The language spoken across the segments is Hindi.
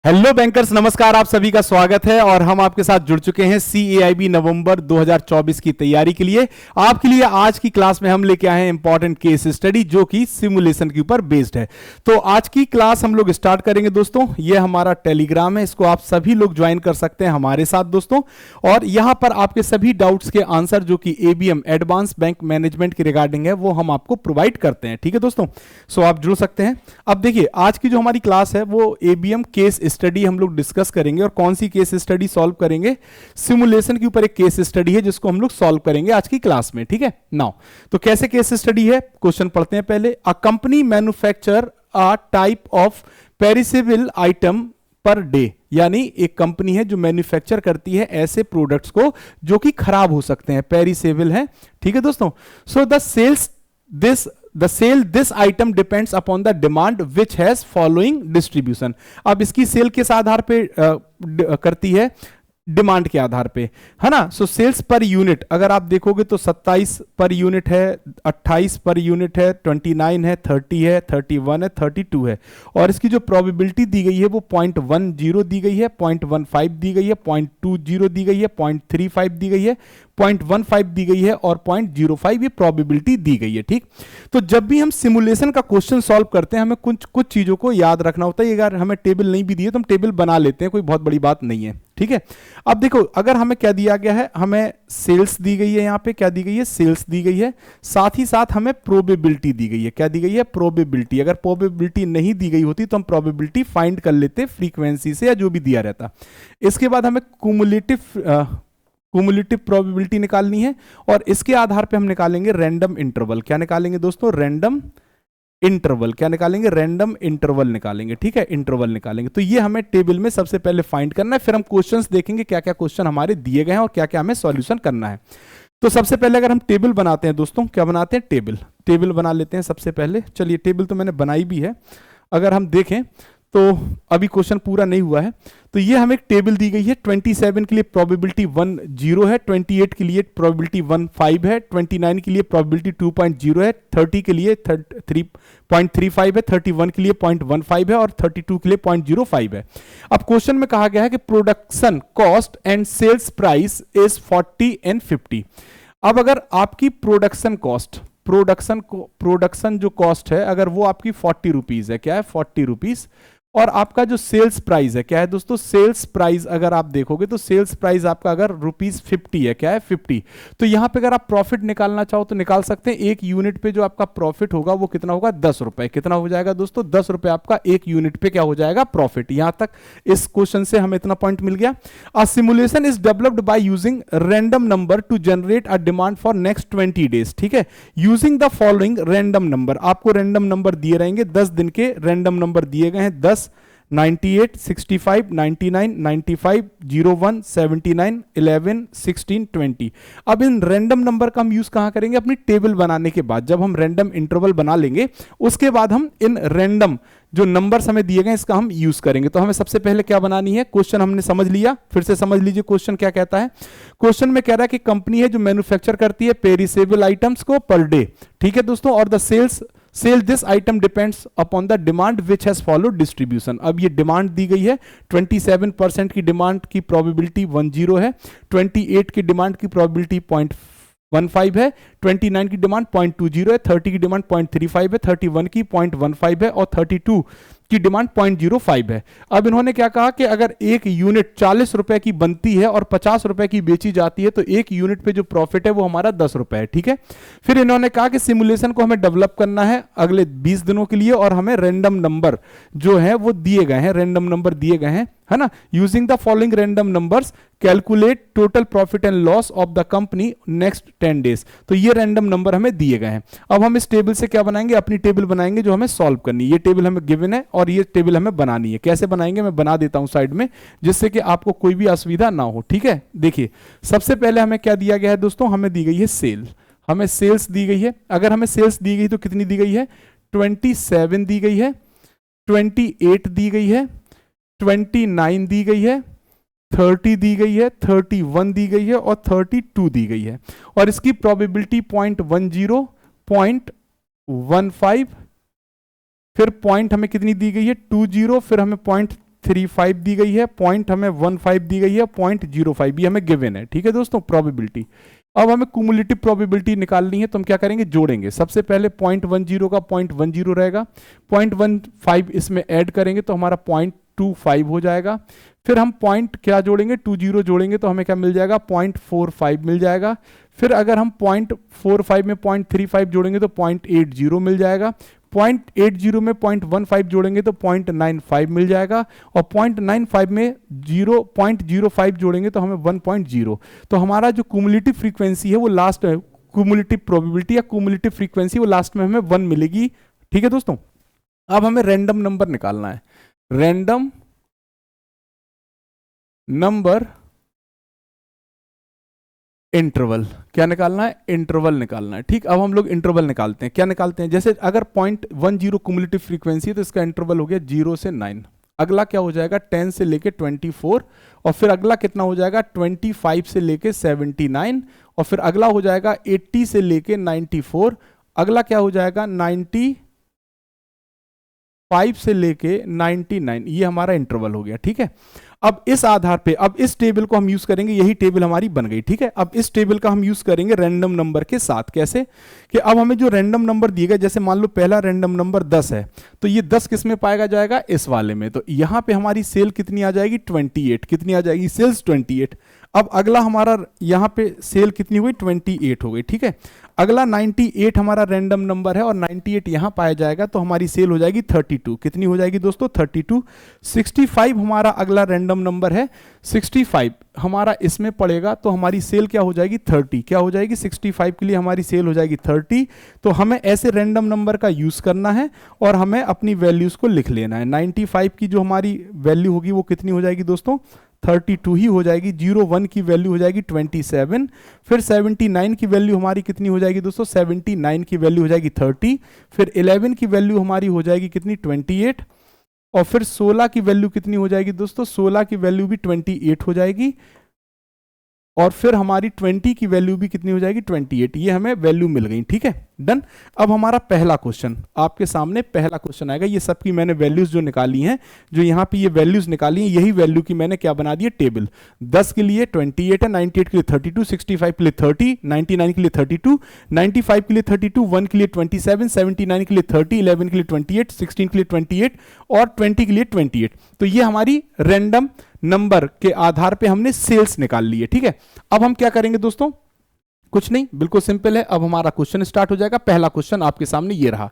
हेलो बैंकर्स, नमस्कार। आप सभी का स्वागत है और हम आपके साथ जुड़ चुके हैं CAIB नवंबर 2024 की तैयारी के लिए। आपके लिए आज की क्लास में हम लेके आए हैं इंपॉर्टेंट केस स्टडी जो कि सिमुलेशन के ऊपर बेस्ड है। तो आज की क्लास हम लोग स्टार्ट करेंगे दोस्तों। ये हमारा टेलीग्राम है, इसको आप सभी लोग ज्वाइन कर सकते हैं हमारे साथ दोस्तों। और यहां पर आपके सभी डाउट्स के आंसर जो कि ABM एडवांस बैंक मैनेजमेंट की रिगार्डिंग है वो हम आपको प्रोवाइड करते हैं। ठीक है दोस्तों, सो आप जुड़ सकते हैं। अब देखिए, आज की जो हमारी क्लास है वो ABM केस स्टडी हम लोग डिस्कस करेंगे। और कौन सी केस स्टडी सॉल्व करेंगे? सिमुलेशन के ऊपर एक केस स्टडी है जिसको हम लोग सॉल्व करेंगे आज की क्लास में। ठीक है, नाउ तो कैसे केस स्टडी है, क्वेश्चन पढ़ते हैं पहले। A company manufacture a type of perishable item per day, यानी एक कंपनी है जो मैन्युफैक्चर करती है ऐसे प्रोडक्ट्स को जो कि खराब हो सकते हैं, पेरिसेबल है। ठीक है दोस्तों, सो the sale this item depends upon the demand which has following distribution। अब इसकी सेल किस आधार पे करती है? डिमांड के आधार पे, है ना। सो सेल्स पर यूनिट अगर आप देखोगे तो 27 पर यूनिट है, 28 पर यूनिट है, 29 है, 30 है, 31 है, 32 है। और इसकी जो प्रोबेबिलिटी दी गई है वो 0.10 दी गई है, 0.15 दी गई है, 0.20 दी गई है, 0.35 दी गई है, 0.15 दी गई है और 0.05 ये प्रोबेबिलिटी दी गई है। ठीक, तो जब भी हम सिमुलेशन का क्वेश्चन सॉल्व करते हैं हमें कुछ चीजों को याद रखना होता है। अगर हमें टेबल नहीं भी दी है तो हम टेबल बना लेते हैं, कोई बहुत बड़ी बात नहीं है। ठीक है, अब देखो, अगर हमें क्या दिया गया है, हमें सेल्स दी गई है, यहां पे क्या दी गई है? सेल्स दी गई है। साथ ही साथ हमें प्रोबेबिलिटी दी गई है। क्या दी गई है? प्रोबेबिलिटी। अगर प्रोबेबिलिटी नहीं दी गई होती तो हम प्रोबेबिलिटी फाइंड कर लेते फ्रीक्वेंसी से या जो भी दिया रहता। इसके बाद हमें कुमुलेटिव प्रोबेबिलिटी निकालनी है और इसके आधार पे हम निकालेंगे रैंडम इंटरवल। क्या निकालेंगे दोस्तों? Random interval. क्या निकालेंगे? रैंडम इंटरवल निकालेंगे। ठीक है, इंटरवल निकालेंगे। तो ये हमें टेबल में सबसे पहले फाइंड करना है, फिर हम क्वेश्चंस देखेंगे क्या क्या क्वेश्चन हमारे दिए गए हैं और क्या क्या हमें सॉल्यूशन करना है। तो सबसे पहले अगर हम टेबल बनाते हैं दोस्तों, क्या बनाते हैं? टेबल बना लेते हैं सबसे पहले। चलिए, टेबल तो मैंने बनाई भी है। अगर हम देखें तो अभी क्वेश्चन पूरा नहीं हुआ है, तो ये हमें एक टेबल दी गई है। 27 के लिए प्रोबेबिलिटी 1 0 है, 28 के लिए प्रोबेबिलिटी 1 5 है, 29 के लिए प्रोबेबिलिटी 2.0 है, 30 के लिए 3.35 है, 31 के लिए 0.15 है और 32 के लिए 0.05 है। अब क्वेश्चन में कहा गया है कि production cost and sales price is 40 and 50। अब अगर आपकी प्रोडक्शन जो कॉस्ट है अगर वो आपकी 40 रुपीज है, क्या है? 40 रुपीज। और आपका जो सेल्स प्राइस है क्या है दोस्तों? सेल्स प्राइस अगर आप देखोगे तो सेल्स प्राइस आपका अगर ₹50 है, क्या है? 50। तो यहां पे अगर आप प्रॉफिट निकालना चाहो तो निकाल सकते हैं। एक यूनिट पे जो आपका प्रॉफिट होगा वो कितना होगा? 10 रुपए। कितना हो जाएगा दोस्तों? 10 रुपए आपका एक यूनिट पे क्या हो जाएगा? प्रॉफिट। यहां तक इस क्वेश्चन से हमें इतना पॉइंट मिल गया। A simulation is developed by using random number two generate a demand for next 20 days. ठीक है, using the following random number. आपको रैंडम नंबर दिए रहेंगे, 10 दिन के रैंडम नंबर दिए गए हैं। 10 98 65 99 95 01 79 11 16 20। अब इन रैंडम नंबर का हम यूज कहां करेंगे? अपनी टेबल बनाने के बाद। जब हम रैंडम इंटरवल बना लेंगे उसके बाद हम इन रैंडम जो नंबर्स हमें दिए गए इसका हम यूज करेंगे। तो हमें सबसे पहले क्या बनानी है? क्वेश्चन हमने समझ लिया, फिर से समझ लीजिए क्वेश्चन क्या कहता है। क्वेश्चन में कह रहा है कि कंपनी है जो मैन्युफैक्चर करती है पेरिसेबल आइटम्स को पर डे। ठीक है दोस्तों, और the sale this item depends upon the demand which has followed distribution. अब ये डिमांड दी गई है, 27% की डिमांड की प्रोबेबिलिटी 10 है, 28 की डिमांड की प्रोबेबिलिटी 0.15 है, 29 की डिमांड 0.20 है, 30 की डिमांड 0.35 है, 31 की 0.15 है और 32 की डिमांड 0.05 है। अब इन्होंने क्या कहा कि अगर एक यूनिट 40 रुपए की बनती है और 50 रुपए की बेची जाती है तो एक यूनिट पे जो प्रॉफिट है वो हमारा 10 रुपए है। ठीक है, फिर इन्होंने कहा कि सिमुलेशन को हमें डेवलप करना है अगले 20 दिनों के लिए और हमें रैंडम नंबर जो है वो दिए गए हैं, रैंडम नंबर दिए गए हैं, है ना। Using the following random numbers calculate total profit and loss of the company next 10 days. तो ये रैंडम नंबर हमें दिए गए हैं। अब हम इस टेबल से क्या बनाएंगे? अपनी टेबल बनाएंगे जो हमें सॉल्व करनी है। ये टेबल हमें गिवन है और ये टेबल हमें बनानी है। कैसे बनाएंगे मैं बना देता हूं साइड में, जिससे कि आपको कोई भी असुविधा ना हो। ठीक है, देखिए सबसे पहले हमें क्या दिया गया है दोस्तों? हमें दी गई है सेल। हमें सेल्स दी गई है। अगर हमें सेल्स दी गई तो कितनी दी गई है? 27 दी गई है, 28 दी गई है, 29 दी गई है, 30 दी गई है, 31 दी गई है और 32 दी गई है। और इसकी प्रोबेबिलिटी 0.10, 0.15, फिर पॉइंट हमें कितनी दी गई है? 20, फिर हमें 0.35 दी गई है, पॉइंट हमें 15 दी गई है, 0.05 ये हमें गिवन है, ठीक है दोस्तों, प्रोबेबिलिटी। अब हमें कुमुलेटिव प्रोबेबिलिटी निकालनी है, तो हम क्या करेंगे, जोड़ेंगे। सबसे पहले 0.10 का 0.10 रहेगा, 0.15 इसमें ऐड करेंगे तो हमारा 0.25 हो जाएगा। फिर हम पॉइंट क्या जोड़ेंगे, 20 जोड़ेंगे तो हमें क्या मिल जाएगा, 0.45 मिल जाएगा। फिर अगर हम 0.45 में 0.35 जोड़ेंगे तो 0.80 मिल जाएगा। 0.80 में 0.15 जोड़ेंगे तो 0.95 मिल जाएगा, और 0.95 में 0.05 जोड़ेंगे तो हमें 1.0। तो हमारा जो कुमुलेटिव फ्रीक्वेंसी है वो लास्ट, कुमुलेटिव प्रोबेबिलिटी या कुमुलेटिव फ्रीक्वेंसी वो लास्ट में हमें 1 मिलेगी, ठीक है दोस्तों। अब हमें रैंडम नंबर निकालना है, रैंडम नंबर इंटरवल, क्या निकालना है, इंटरवल निकालना है, ठीक। अब हम लोग इंटरवल निकालते हैं, क्या निकालते हैं, जैसे अगर 0.10 कुमुलेटिव फ्रीक्वेंसी है तो इसका इंटरवल हो गया 0 से 9। अगला क्या हो जाएगा, 10 से लेके 24, और फिर अगला कितना हो जाएगा, 25 से लेके 79, और फिर अगला हो जाएगा 80 से लेके 94, अगला क्या हो जाएगा 95 से लेके 99, ये हमारा इंटरवल हो गया, ठीक है। अब इस आधार पे, अब इस टेबल को हम यूज करेंगे, यही टेबल हमारी बन गई, ठीक है। अब इस टेबल का हम यूज करेंगे रैंडम नंबर के साथ, कैसे कि अब हमें जो रैंडम नंबर दिए गए, जैसे मान लो पहला रैंडम नंबर 10 है, तो ये 10 किस में पाएगा जाएगा, इस वाले में। तो यहां पे हमारी सेल कितनी आ जाएगी, 28, कितनी आ जाएगी, सेल्स 28। अब अगला हमारा यहां पे सेल कितनी हुई, 28 हो गई, ठीक है। अगला 98 हमारा रैंडम नंबर है और 98 यहां पाया जाएगा, तो हमारी सेल हो जाएगी 32, कितनी हो जाएगी दोस्तों, 32। 65 हमारा अगला रैंडम नंबर है, 65 हमारा इसमें पड़ेगा तो हमारी सेल क्या हो जाएगी, 30, क्या हो जाएगी, 65 के लिए हमारी सेल हो जाएगी 30। तो हमें ऐसे रैंडम नंबर का यूज करना है और हमें अपनी वैल्यूज को लिख लेना है। 95 की जो हमारी वैल्यू होगी वो कितनी हो जाएगी दोस्तों, 32 ही हो जाएगी। 01 की वैल्यू हो जाएगी 27, फिर 79 की वैल्यू हमारी कितनी हो जाएगी दोस्तों, 79 की वैल्यू हो जाएगी 30, फिर 11 की वैल्यू हमारी हो जाएगी कितनी, 28, और फिर 16 की वैल्यू कितनी हो जाएगी दोस्तों, 16 की वैल्यू भी 28 हो जाएगी, और फिर हमारी 20 की वैल्यू भी कितनी हो जाएगी, 28। ये हमें वैल्यू मिल गई, ठीक है, डन। अब हमारा पहला क्वेश्चन आपके सामने, पहला क्वेश्चन आएगा। ये सब की मैंने वैल्यूज जो निकाली हैं, जो यहाँ पे ये वैल्यूज निकाली हैं, यही वैल्यू की मैंने क्या बना दी है, टेबल। 10 के लिए 28 है, 98 के लिए 32, 65 के लिए 30, 99 के लिए 32, 95 के लिए 32, 1 के लिए 27, 79 के लिए 30, 11 के लिए 28, 16 के लिए 28 और 20 के लिए 28। तो ये हमारी रैंडम नंबर के आधार पे हमने सेल्स निकाल ली है, ठीक है। अब हम क्या करेंगे दोस्तों, कुछ नहीं, बिल्कुल सिंपल है। अब हमारा क्वेश्चन स्टार्ट हो जाएगा। पहला क्वेश्चन आपके सामने ये रहा,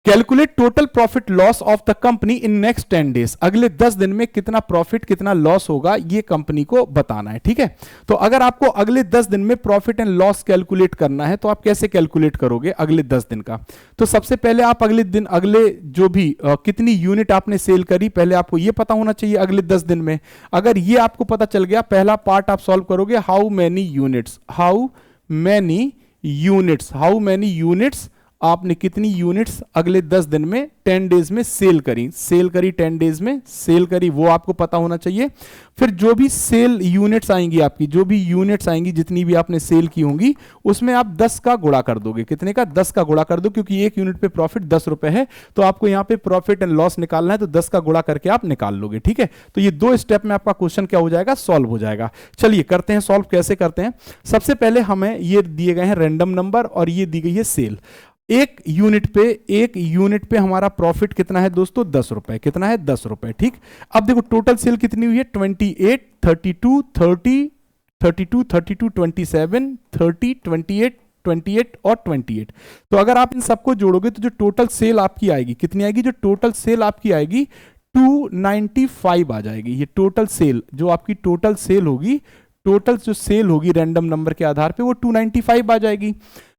calculate total profit loss of the company in next 10 days. अगले 10 दिन में कितना प्रॉफिट कितना लॉस होगा ये कंपनी को बताना है, ठीक है। तो अगर आपको अगले 10 दिन में प्रॉफिट एंड लॉस कैलकुलेट करना है तो आप कैसे कैलकुलेट करोगे अगले 10 दिन का। तो सबसे पहले आप अगले दिन, अगले जो भी कितनी यूनिट आपने सेल करी, पहले आपको ये पता होना चाहिए अगले 10 दिन में। अगर ये आपको पता चल गया, पहला पार्ट आप सॉल्व करोगे, how many units, how many units, how many units आपने कितनी यूनिट्स अगले 10 दिन में 10 डेज में सेल करी, 10 डेज में सेल करी, वो आपको पता होना चाहिए। फिर जो भी सेल यूनिट्स आएंगी आपकी, जो भी यूनिट्स आएंगी जितनी भी आपने सेल की होंगी, उसमें आप 10 का गुणा कर दोगे। कितने का, 10 का गुणा कर दो, क्योंकि एक यूनिट पे प्रॉफिट 10 रुपए है, तो आपको यहाँ पे प्रॉफिट एंड लॉस निकालना है, तो 10 का गुणा करके आप निकाल लोगे, ठीक है। तो ये 2 स्टेप में आपका क्वेश्चन क्या हो जाएगा, सॉल्व हो जाएगा। चलिए करते हैं सॉल्व, कैसे करते हैं। सबसे पहले हमें ये दिए गए हैं रैंडम नंबर और ये दी गई है सेल। एक यूनिट पे हमारा प्रॉफिट कितना है दोस्तों, 10 रुपए, कितना है, 10 रुपए, ठीक। अब देखो टोटल सेल कितनी हुई है, 28, 32, 30, 32, 32, 27, 30, 28, 28 और 28। तो अगर आप इन सबको जोड़ोगे तो जो टोटल सेल आपकी आएगी कितनी आएगी, जो टोटल सेल आपकी आएगी 295 आ जाएगी। ये टोटल सेल जो आपकी टोटल सेल होगी, टोटल जो सेल होगी रैंडम नंबर के आधार पे वो 295 आ जाएगी।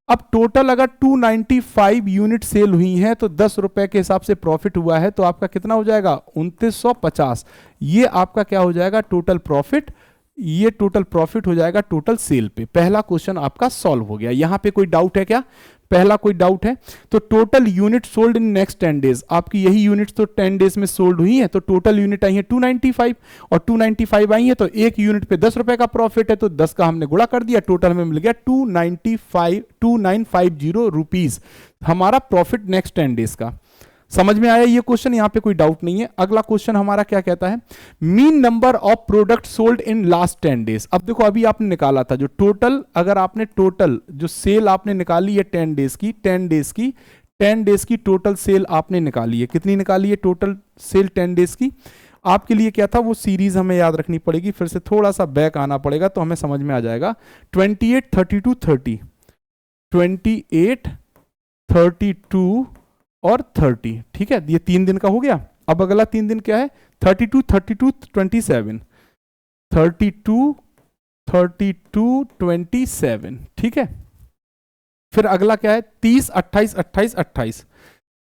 अब टोटल अगर 295 यूनिट सेल हुई हैं तो 10 रुपए के हिसाब से प्रॉफिट हुआ है, तो आपका कितना हो जाएगा, 2950। ये आपका क्या हो जाएगा, टोटल प्रॉफिट। ये टोटल प्रॉफिट हो जाएगा टोटल सेल पे। पहला क्वेश्चन आपका सॉल्व हो गया। यहां पे कोई डाउट है क्या, पहला कोई डाउट है? तो total unit sold in next 10 days, आपकी यही यूनिट तो 10 डेज में सोल्ड हुई है, तो टोटल यूनिट आई है 295 और 295 आई है, तो एक यूनिट पे 10 रुपए का प्रॉफिट है, तो 10 का हमने गुणा कर दिया, टोटल हमें मिल गया 2950 रुपीज हमारा प्रॉफिट नेक्स्ट 10 डेज का। समझ में आया ये क्वेश्चन, यहां पे कोई डाउट नहीं है। अगला क्वेश्चन हमारा क्या कहता है, mean number of product sold in last 10 days. अब देखो अभी आपने निकाला था जो टोटल, अगर आपने टोटल जो सेल आपने निकाली है 10 डेज की, 10 डेज की टोटल सेल आपने निकाली है, कितनी निकाली है टोटल सेल 10 डेज की। आपके लिए क्या था, वो सीरीज हमें याद रखनी पड़ेगी, फिर से थोड़ा सा बैक आना पड़ेगा तो हमें समझ में आ जाएगा। 28, 32, 30, 28, 32 और 30, ठीक है, ये 3 दिन का हो गया। अब अगला 3 दिन क्या है, 32, 32, 27, 32, 32, 27, ठीक है। फिर अगला क्या है, 30, 28, 28, 28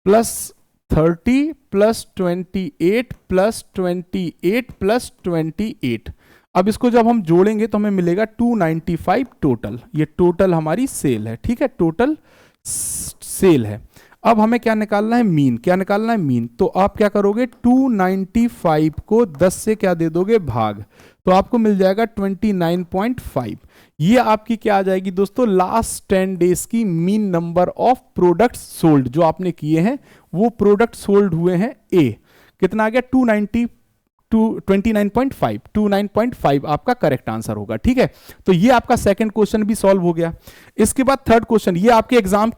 प्लस 30 प्लस 28 प्लस 28 प्लस 28। अब इसको जब हम जोड़ेंगे तो हमें मिलेगा 295 टोटल, ये टोटल हमारी सेल है, ठीक है, टोटल सेल है। अब हमें क्या निकालना है, मीन, क्या निकालना है, मीन। तो आप क्या करोगे, 295 को 10 से क्या दे दोगे, भाग, तो आपको मिल जाएगा 29.5। ये आपकी क्या आ जाएगी दोस्तों, लास्ट 10 डेज की mean number of products sold, जो आपने किए हैं वो प्रोडक्ट सोल्ड हुए हैं ए, कितना आ गया 29.5 आपका करेक्ट आंसर होगा, ठीक है। तो ये आपका सेकंड क्वेश्चन भी सॉल्व हो गया। इसके बाद थर्ड क्वेश्चन, ये आपके एग्जाम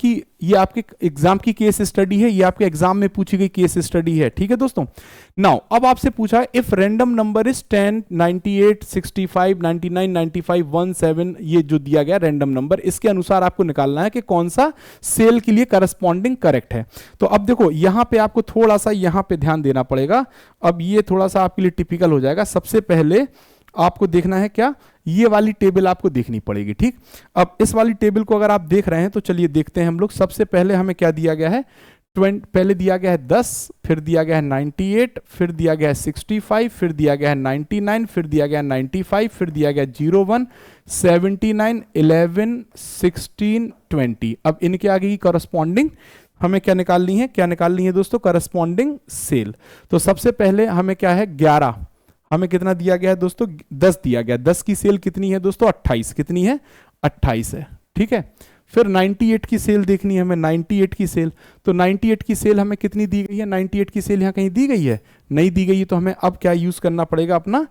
की केस स्टडी है, ये आपके एग्जाम में पूछी गई केस स्टडी है, ठीक है दोस्तों। नाउ अब आपसे पूछा है इफ रैंडम नंबर इज 10, 98, 65, 99, 95, 17, ये जो दिया गया रैंडम नंबर, इसके अनुसार आपको निकालना है कि कौन सा सेल के लिए करस्पॉन्डिंग करेक्ट है। तो अब देखो यहां पे आपको थोड़ा सा यहां पे ध्यान देना पड़ेगा। अब ये थोड़ा सा आपके लिए टिपिकल हो जाएगा। सबसे पहले आपको देखना है क्या, ये वाली टेबल आपको देखनी पड़ेगी, ठीक। अब इस वाली टेबल को अगर आप देख रहे हैं तो चलिए देखते हैं हम लोग। सबसे पहले हमें क्या दिया गया है, पहले दिया गया है 10, फिर दिया गया है 98, फिर दिया गया है 65, फिर दिया गया है 99, फिर दिया गया है 95, फिर दिया गया है 01, 79, 11, 16, 20। अब इनके आगे की करस्पॉन्डिंग हमें क्या निकालनी है, क्या निकालनी है दोस्तों, करस्पॉन्डिंग सेल। तो सबसे पहले हमें क्या है 11, हमें कितना दिया गया है दोस्तों, 10 दिया गया। 10 की सेल कितनी है दोस्तों, 28, कितनी है, 28 है, ठीक है। फिर 98 की सेल देखनी है हमें, 98 की सेल, तो 98 की सेल हमें कितनी दी गई है, 98 की सेल यहाँ कहीं दी गई है, नहीं दी गई है। तो हमें अब क्या यूज करना पड़ेगा अपना,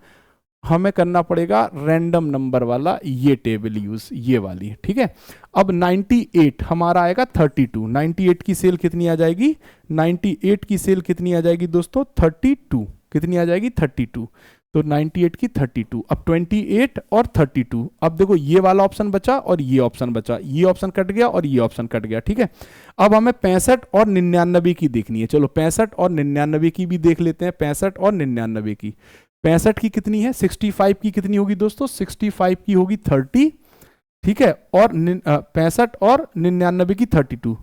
हमें करना पड़ेगा रैंडम नंबर वाला ये टेबल यूज, ये वाली, ठीक है। अब 98 हमारा आएगा 32, 98 की सेल कितनी आ जाएगी, 98 की सेल कितनी आ जाएगी दोस्तों, 32, कितनी आ जाएगी 32, तो 98 की 32। अब 28 और 32, अब देखो ये वाला ऑप्शन बचा और ये ऑप्शन बचा, ये ऑप्शन कट गया और ये ऑप्शन कट गया, ठीक है। अब हमें 65 और 99 की देखनी है, चलो 65 और 99 की भी देख लेते हैं। 65 और 99 की, 65 की कितनी है, 65 की कितनी होगी दोस्तों, 65 की होगी 30, ठीक है, और 65 और 99 की 32,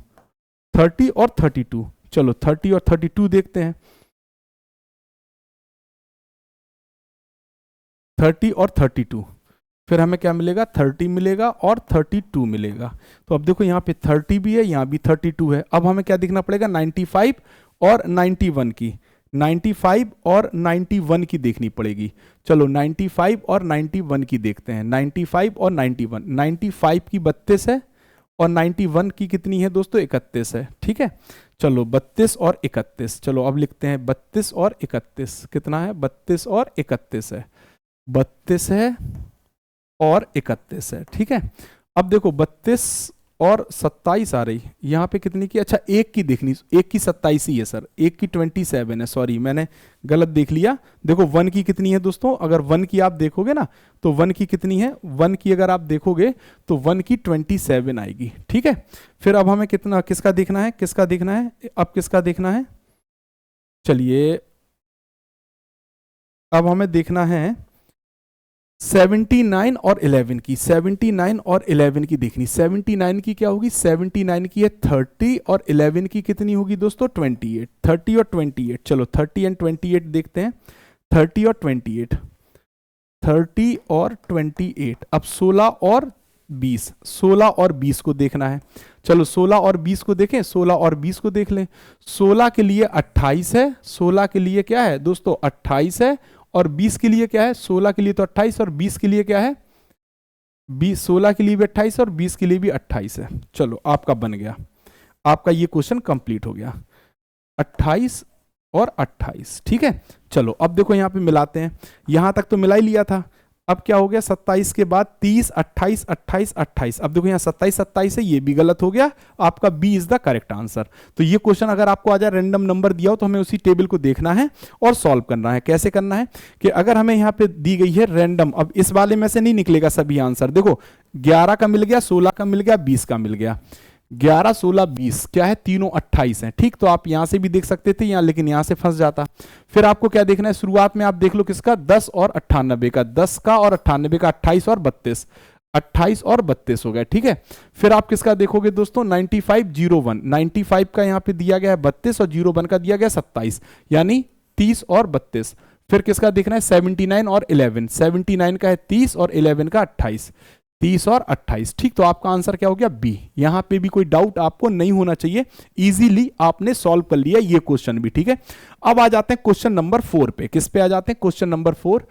30 और 32, चलो 30 और 32 देखते हैं। 30 और 32, फिर हमें क्या मिलेगा, 30 मिलेगा और 32 मिलेगा। तो अब देखो यहाँ पे 30 भी है, यहाँ भी 32 है। अब हमें क्या देखना पड़ेगा, 95 और 91 की, 95 और 91 की देखनी पड़ेगी। चलो 95 और 91 की देखते हैं। 95 और 91, 95 की 32 है और 91 की कितनी है दोस्तों, 31 है, ठीक है। चलो 32 और 31, चलो अब लिखते हैं 32 और 31, कितना है, 32 और 31 है, 32 है और 31 है, ठीक है। अब देखो 32 और 27 आ रही, यहाँ पे कितनी की, अच्छा एक की देखनी, एक की 27 ही है सर, एक की 27 है, सॉरी मैंने गलत देख लिया। देखो 1 की कितनी है दोस्तों, अगर 1 की आप देखोगे ना तो 1 की कितनी है, 1 की अगर आप देखोगे तो 1 की 27 आएगी, ठीक है। फिर अब हमें कितना, किसका देखना है, किसका देखना है, अब किसका देखना है, चलिए अब हमें देखना है 79 और 11 की, 79 और 11 की देखनी। 79 की क्या होगी, 79 की है 30 और 11 की कितनी होगी दोस्तों, 28, 30 और 28, चलो 30 एंड 28 देखते हैं। 30 और 28, 30 और 28, अब 16 और 20, 16 और 20 को देखना है। चलो 16 और 20 को देखें, 16 और 20 को देख लें। 16 के लिए 28 है, 16 के लिए क्या है दोस्तों 28 है, और 20 के लिए क्या है, 16 के लिए तो 28 और 20 के लिए क्या है 20, 16 के लिए भी 28 और 20 के लिए भी 28 है। चलो आपका बन गया, आपका ये क्वेश्चन कंप्लीट हो गया। 28 और 28, ठीक है। चलो अब देखो यहां पे मिलाते हैं, यहां तक तो मिला ही लिया था, अब क्या हो गया 27 के बाद 30, 28, 28, 28। अब देखो यहाँ 27, 27 है, ये भी गलत हो गया, आपका B is the correct answer. तो ये क्वेश्चन अगर आपको आ जाए रैंडम नंबर दिया हो तो हमें उसी टेबल को देखना है और सॉल्व करना है। कैसे करना है कि अगर हमें यहाँ पे दी गई है रैंडम, अब इस वाले में से नहीं निकलेगा सभी आंसर, देखो 11 का मिल गया, 16 का मिल गया, 20 का मिल गया, 11, 16, 20 क्या है, तीनों 28 हैं, ठीक। तो आप यहां से भी देख सकते थे यहाँ, लेकिन यहां से फंस जाता। फिर आपको क्या देखना है, शुरुआत में आप देख लो किसका, 10 और 98 का, 10 का और 98 का, 28 और 32, 28 और 32 हो गया, ठीक है। फिर आप किसका देखोगे दोस्तों, 95, 01, 95 का यहाँ पे दिया गया है 32 और 01 का दिया गया 27, यानी 30 और 32। फिर किसका देखना है, 79 और 11, 79 का है 30 और 11 का 28, 30 और 28, ठीक। तो आपका आंसर क्या हो गया, बी। यहां पे भी कोई डाउट आपको नहीं होना चाहिए, इजीली आपने सॉल्व कर लिया ये क्वेश्चन भी, ठीक है। अब आ जाते हैं क्वेश्चन नंबर 4 पे। किस पे आ जाते हैं, question number 4।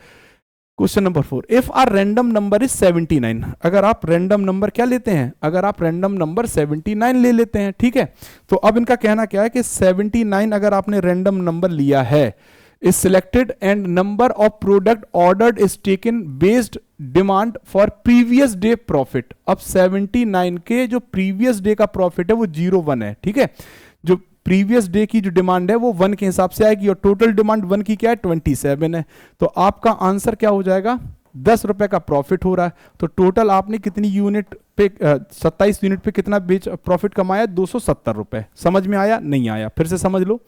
Question number 4, if are random number is 79, अगर आप रैंडम नंबर क्या लेते हैं, अगर आप रैंडम नंबर 79 ले लेते हैं, ठीक है। तो अब इनका कहना क्या है कि 79 अगर आपने रैंडम नंबर लिया है, is selected and number of product ordered is taken based demand for previous day profit। अब 79 के जो previous day का profit है वो 01 है, ठीक है। जो previous day की जो डिमांड है वो 1 के हिसाब से आएगी और टोटल डिमांड 1 की क्या है, 27 है। तो आपका आंसर क्या हो जाएगा, 10 रुपए का प्रॉफिट हो रहा है। तो टोटल आपने कितनी यूनिट पे 27 यूनिट पे कितना प्रॉफिट कमाया, 270 रुपए। समझ में आया, नहीं आया, फिर से समझ लो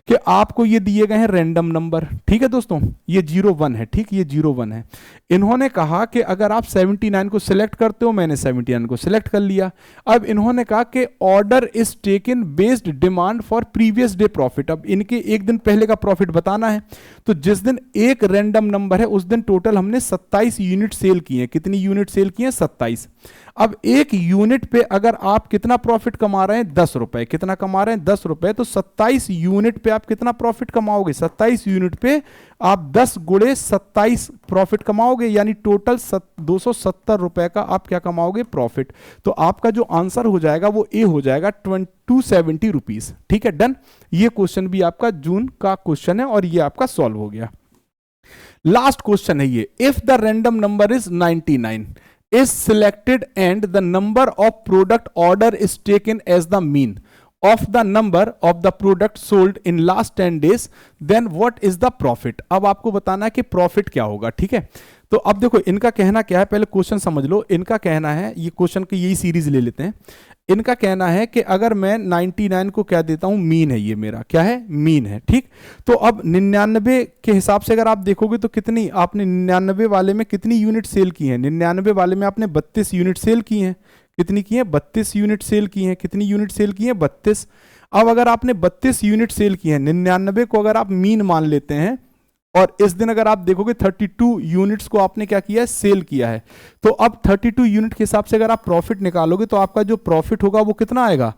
कि आपको ये दिए गए हैं रैंडम नंबर, ठीक है दोस्तों, ये 01 है, ठीक, ये 01 है। इन्होंने कहा कि अगर आप 79 को सिलेक्ट करते हो, मैंने 79 को सिलेक्ट कर लिया। अब इन्होंने कहा कि order is taken based demand for previous day profit. अब इनके एक दिन पहले का प्रॉफिट बताना है, तो जिस दिन एक रैंडम नंबर है उस दिन टोटल हमने 27 यूनिट सेल किए हैं। कितनी यूनिट सेल किए हैं, 27। अब एक यूनिट पे अगर आप कितना प्रॉफिट कमा रहे हैं, 10 रुपए, कितना कमा रहे हैं, 10 रुपए, तो 27 यूनिट पे आप कितना प्रॉफिट कमाओगे, 27 यूनिट पे आप 10 गुणे 27 प्रॉफिट कमाओगे, यानी टोटल 270 रुपए का आप क्या कमाओगे, प्रॉफिट। तो आपका जो आंसर हो जाएगा वो ए हो जाएगा 270 रुपीज, ठीक है, डन। ये क्वेश्चन भी आपका जून का क्वेश्चन है और ये आपका सॉल्व हो गया। लास्ट क्वेश्चन है ये, if the random number is 99 is selected and the number of product order is taken as the mean of the number of the product sold in last 10 days, then what is the profit। अब आपको बताना है कि प्रॉफिट क्या होगा, ठीक है। तो अब देखो इनका कहना क्या है, पहले क्वेश्चन समझ लो। इनका कहना है, ये क्वेश्चन की यही सीरीज ले लेते हैं। इनका कहना है कि अगर मैं 99 को क्या देता हूं, मीन है, ये मेरा क्या है, मीन है, ठीक। तो अब 99 के हिसाब से अगर आप देखोगे तो कितनी आपने 99 वाले में कितनी यूनिट सेल की है, 99 वाले में आपने 32 यूनिट सेल की हैं। कितनी की है, 32 यूनिट सेल की हैं। कितनी यूनिट सेल की है, 32। अब अगर आपने 32 यूनिट सेल की है, 99 को अगर आप मीन मान लेते हैं और इस दिन अगर आप देखोगे 32 यूनिट्स को आपने क्या किया है, सेल किया है। तो अब 32 यूनिट के हिसाब से अगर आप प्रॉफिट निकालोगे तो आपका जो प्रॉफिट होगा वो कितना आएगा,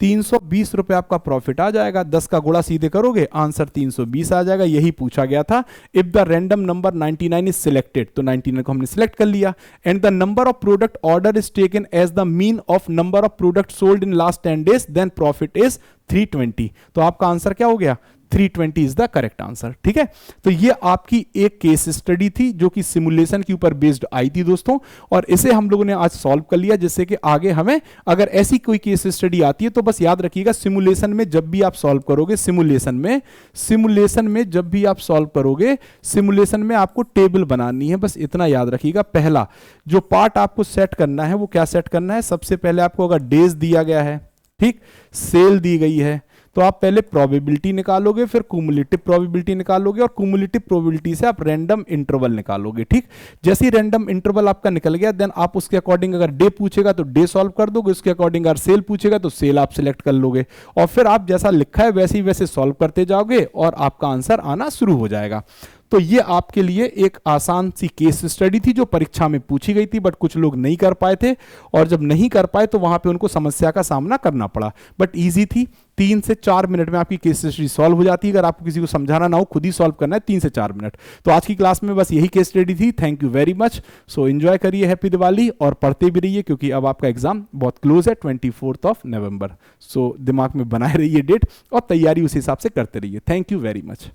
320 रुपए आपका प्रॉफिट आ जाएगा। 10 का गुणा सीधे करोगे, आंसर 320 आ जाएगा। यही पूछा गया था। If the random number 99 is selected, तो 99 को हमने सिलेक्ट कर लिया, and the number of product order is taken as the mean of number of product sold in last 10 days, then profit is 320। तो आपका आंसर क्या हो गया, 320 इज द करेक्ट आंसर, ठीक है। तो ये आपकी एक केस स्टडी थी जो कि सिमुलेशन के ऊपर बेस्ड आई थी दोस्तों, और इसे हम लोगों ने आज सॉल्व कर लिया, जिससे कि आगे हमें अगर ऐसी कोई केस स्टडी आती है तो बस याद रखिएगा, सिमुलेशन में जब भी आप सॉल्व करोगे, सिमुलेशन में जब भी आप सॉल्व करोगे, सिमुलेशन में आपको टेबल बनानी है, बस इतना याद रखिएगा। पहला जो पार्ट आपको सेट करना है वो क्या सेट करना है, सबसे पहले आपको अगर डेज दिया गया है, ठीक, सेल दी गई है, तो आप पहले प्रोबेबिलिटी निकालोगे, फिर क्यूमुलेटिव प्रोबेबिलिटी निकालोगे, और क्यूमुलेटिव प्रोबेबिलिटी से आप रैंडम इंटरवल निकालोगे, ठीक। जैसे ही रैंडम इंटरवल आपका निकल गया, देन आप उसके अकॉर्डिंग अगर डे पूछेगा तो डे सॉल्व कर दोगे, उसके अकॉर्डिंग अगर सेल पूछेगा तो सेल आप सिलेक्ट कर लोगे, और फिर आप जैसा लिखा है वैसे ही वैसे सॉल्व करते जाओगे और आपका आंसर आना शुरू हो जाएगा। तो ये आपके लिए एक आसान सी केस स्टडी थी जो परीक्षा में पूछी गई थी, बट कुछ लोग नहीं कर पाए थे, और जब नहीं कर पाए तो वहां पे उनको समस्या का सामना करना पड़ा, बट इजी थी। 3 से 4 मिनट में आपकी केस स्टडी सॉल्व हो जाती है। अगर आपको किसी को समझाना ना हो, खुद ही सॉल्व करना है 3 से 4 मिनट। तो आज की क्लास में बस यही केस स्टडी थी। Thank you very much. So enjoy करिए, हैप्पी दिवाली, और पढ़ते भी रहिए क्योंकि अब आपका एग्जाम बहुत क्लोज है, 24 नवंबर। सो दिमाग में बनाए रहिए डेट और तैयारी उस हिसाब से करते रहिए। Thank you very much.